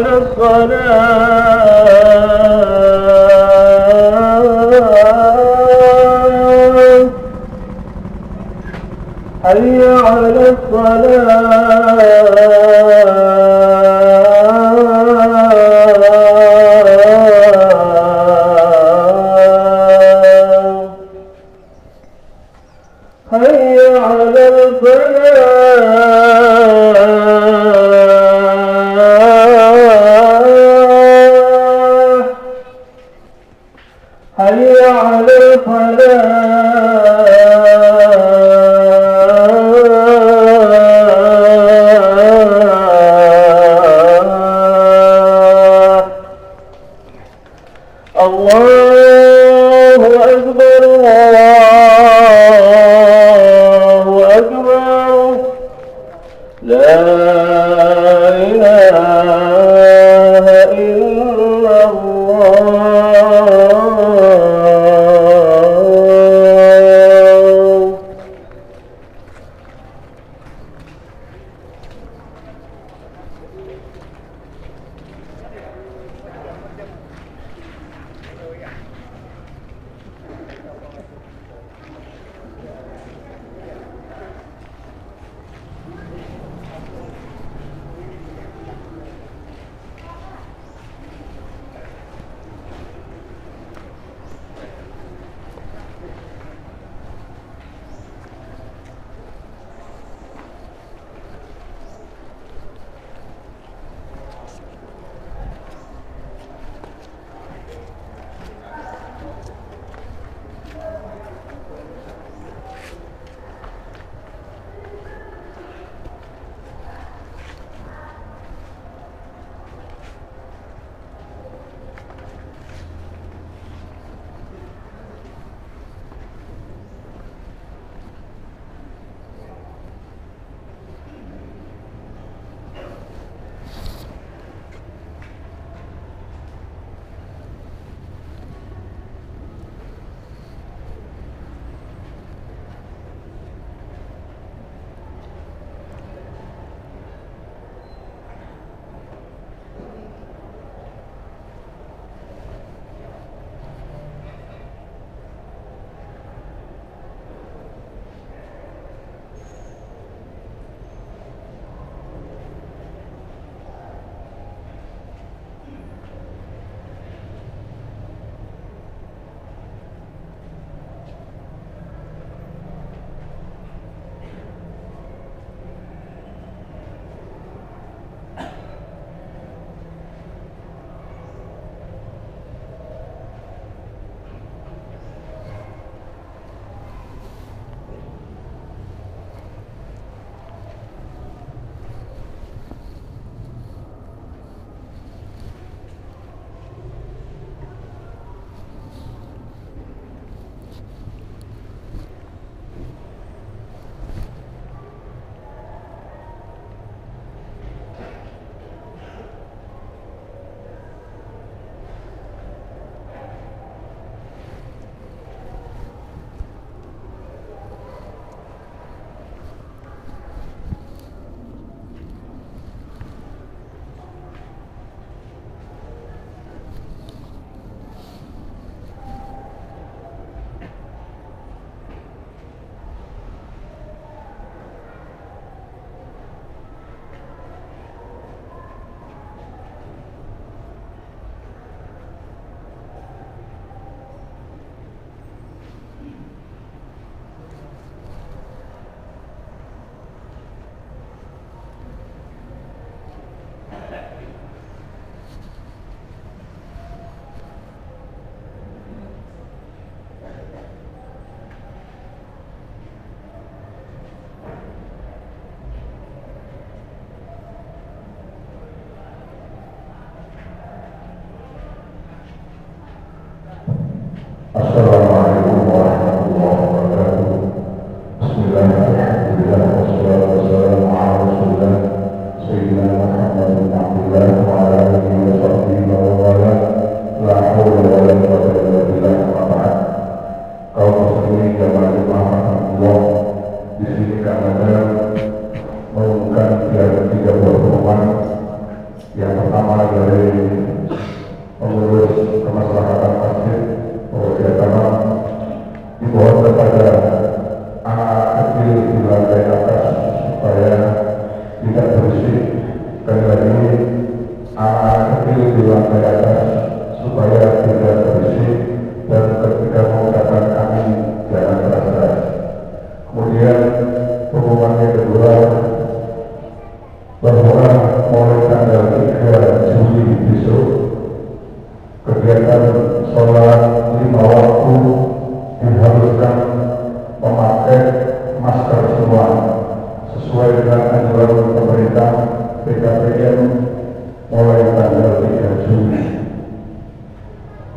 على الصلاة حي على الصلاة حي على الفلاح حي على الفلاح. الله أكبر الله أكبر لا إله إلا الله. Assalamualaikum warahmatullahi wabarakatuh. Bismillahirrahmanirrahim. Alhamdulillah wassalatu wassalamu ala Rasulillah Sayyidina Muhammad bin Abdullah wa ala alihi wa sahbihi wa wala la haula wa la quwwata illa billah wa ba'd. Kaum muslimin jamaah rahmatullah, di sini kami mengumumkan tiga buah pengumuman. Yang pertama adalah diharuskan memakai masker semua sesuai dengan anjuran pemerintah BKPM mulai tanggal 3 Juni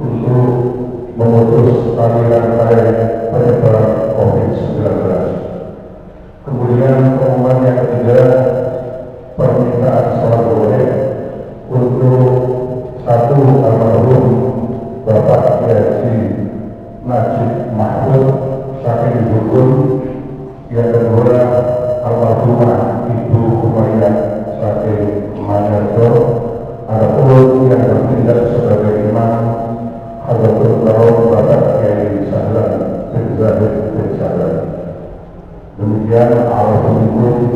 untuk memutus tali rantai penyebaran COVID-19. Kemudian pengumuman yang ketiga, permintaan sholat boleh untuk satu almarhum Bapak Haji Najib Mahfud Saking Dukun, yang kedua almarhumah Ibu Umayyah Saking Manado. Adapun yang bertindak sebagai imam Hadratul Tahun Bapak Kiai Sahlan bin Zahid bin Sahlan. Demikian, Assalamualaikum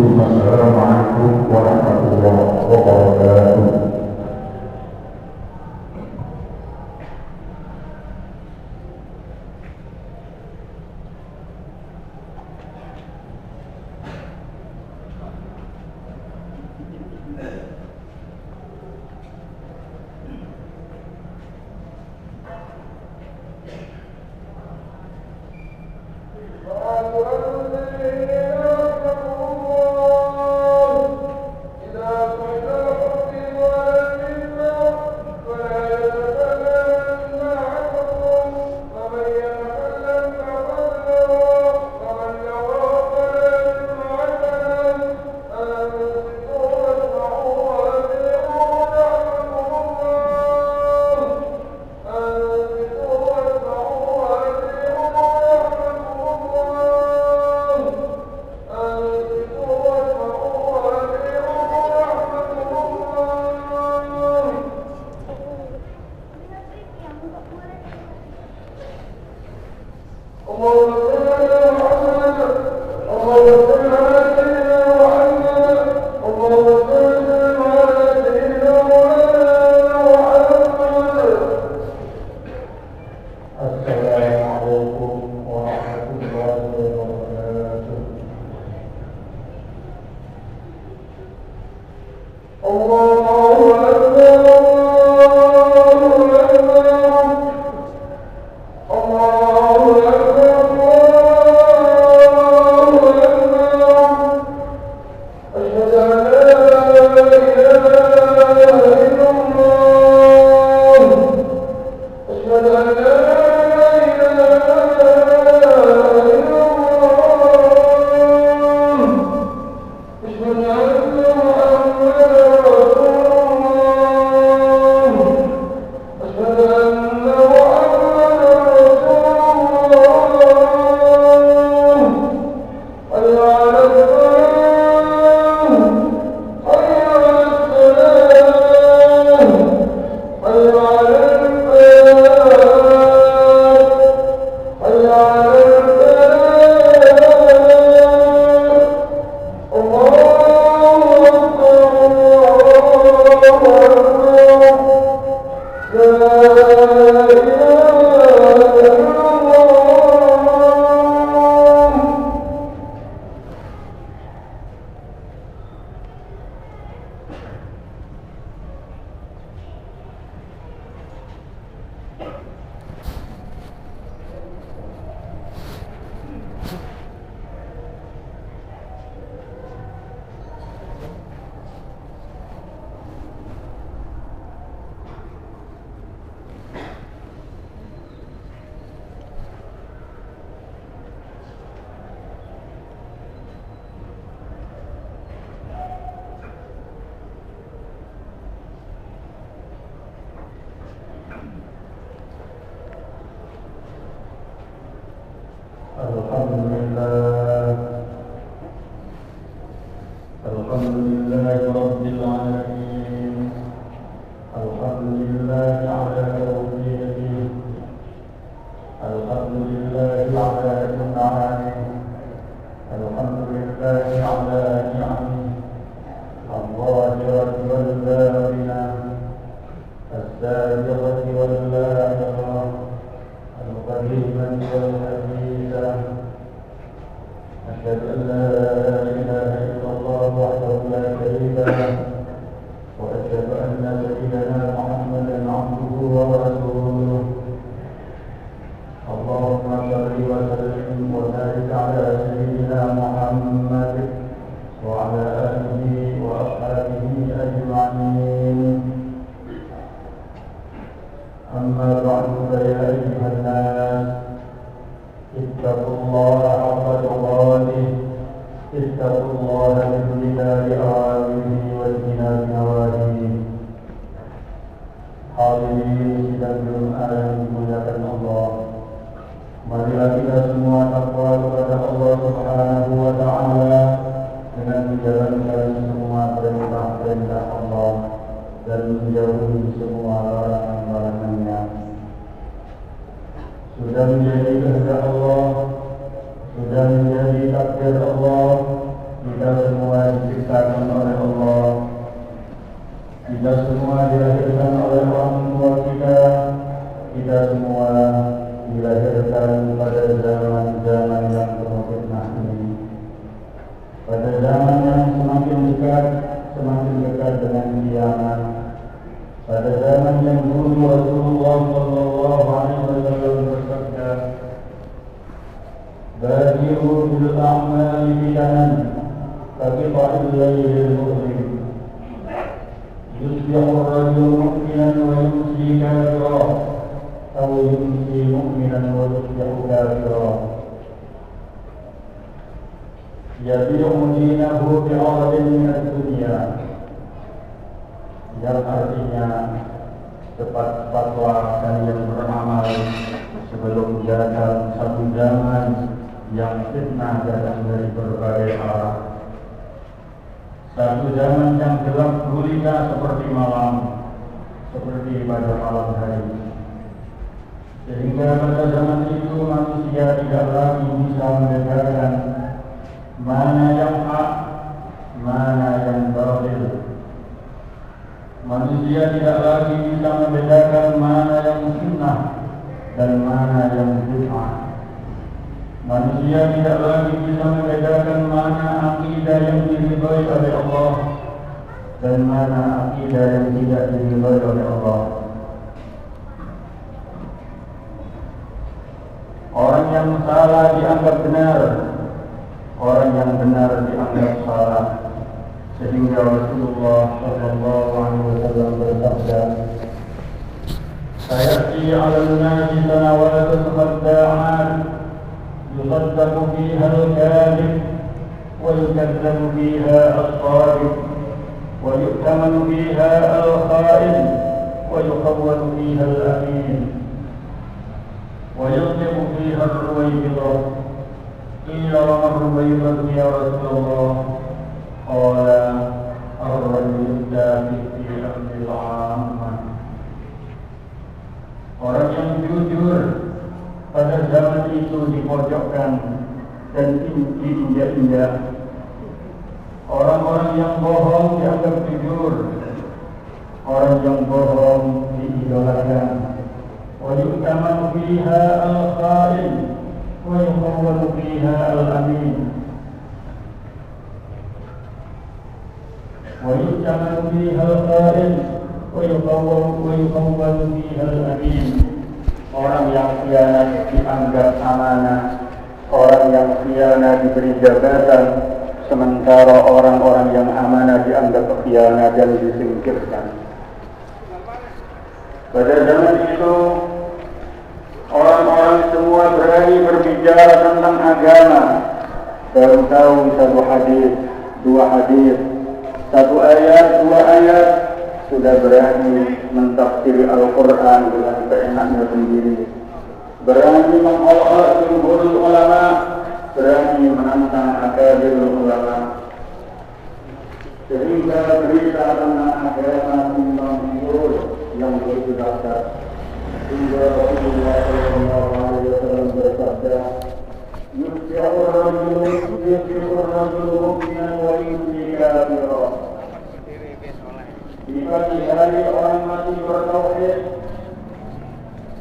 warahmatullahi wabarakatuh. sudah menjadi kehendak Allah, sudah menjadi takdir Allah. Kita semua diciptakan oleh Allah, kita semua dilahirkan oleh orang tua kita, kita semua dilahirkan pada zaman-zaman yang penuh fitnah ini, pada zaman yang semakin dekat dengan kiamat, pada zaman yang dulu Rasulullah sallallahu alaihi wasallam bersabda, "Badiru bil a'mali fitanan kaqita'il laylil muzlim, yusbihu ar-rajulu mu'minan wa yumsi kafiran, aw yumsi mu'minan wa yusbihu kafiran, yabi'u dinahu bi'aradin min ad-dunya." Yang artinya cepat-cepatlah kalian beramal sebelum datang satu zaman yang fitnah datang dari berbagai arah, satu zaman yang gelap gulita seperti malam, seperti pada malam hari, sehingga pada zaman itu manusia tidak lagi bisa membedakan mana yang hak, mana yang batil. Manusia tidak lagi bisa membedakan mana yang sunnah dan mana yang bid'ah. Manusia tidak lagi bisa membedakan mana akidah yang diridhai oleh Allah dan mana akidah yang tidak diridhai oleh Allah. Orang yang salah dianggap benar, orang yang benar dianggap salah. Sehingga Rasulullah sallallahu alaihi wasallam bersabda, "Sayati 'alan nasi sanawatun khadda'at, yusaddaqu fiha al-kadhib wa yukazzabu fiha as-sadiq wa yu'tamanu fiha al-kha'in wa yukhawwanu fiha al-amin wa yudhibu fiha ar-ruwaybidah." Qila wa ar-ruwaybidah ya Rasulullah? Qala ar-rajulu dafi fi amril 'ammah. Orang yang jujur pada zaman itu dipojokkan dan diinjak-injak. Orang-orang yang bohong dianggap jujur, orang yang bohong diidolakan. Wa yu'tamanu fiha al-kha'in wa yukhawwanu fiha al-amin. ويجعل فيها الخائن ويخون فيها الأمين. Orang yang khianat dianggap amanah, orang yang khianat diberi jabatan, sementara orang-orang yang amanah dianggap khianat dan disingkirkan. Pada zaman itu orang-orang semua berani berbicara tentang agama, baru tahu satu hadis, dua hadis, satu ayat, dua ayat, sudah berani mentafsir Al-Quran dengan keenaknya sendiri, berani mengolok jumhur ulama, berani menantang akabir ulama, sehingga berita tentang agama timbang timbul yang begitu dahsyat, hingga Rasulullah SAW bersabda, "Yusbihu ar-rajulu mu'minan wa yumsi kafiran." Di pagi hari orang masih bertauhid,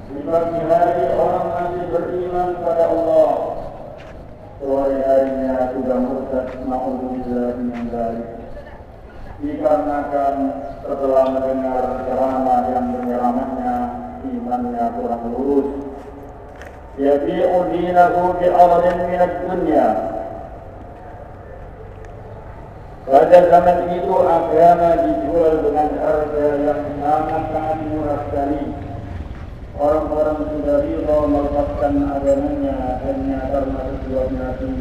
di pagi hari orang masih beriman pada Allah, sore harinya sudah murtad, na'udzubillah min dzalik. Dikarenakan setelah mendengar ceramah yang menyelamatnya, imannya kurang lurus. Yabi'u dinahu bi'aradin minad dunya. Pada zaman itu agama dijual dengan harga yang sangat murah sekali. Orang-orang sudah rela melepaskan agamanya hanya karena tujuan Nabi,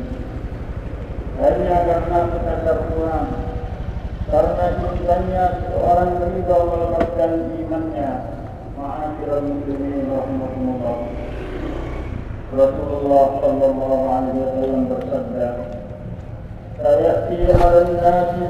hanya karena sekadar uang, karena cintanya seorang rela melepaskan imannya. Ma'asyiral muslimin rahimakumullah. Rasulullah sallallahu alaihi wasallam bersabda, "Sayati 'alan nasi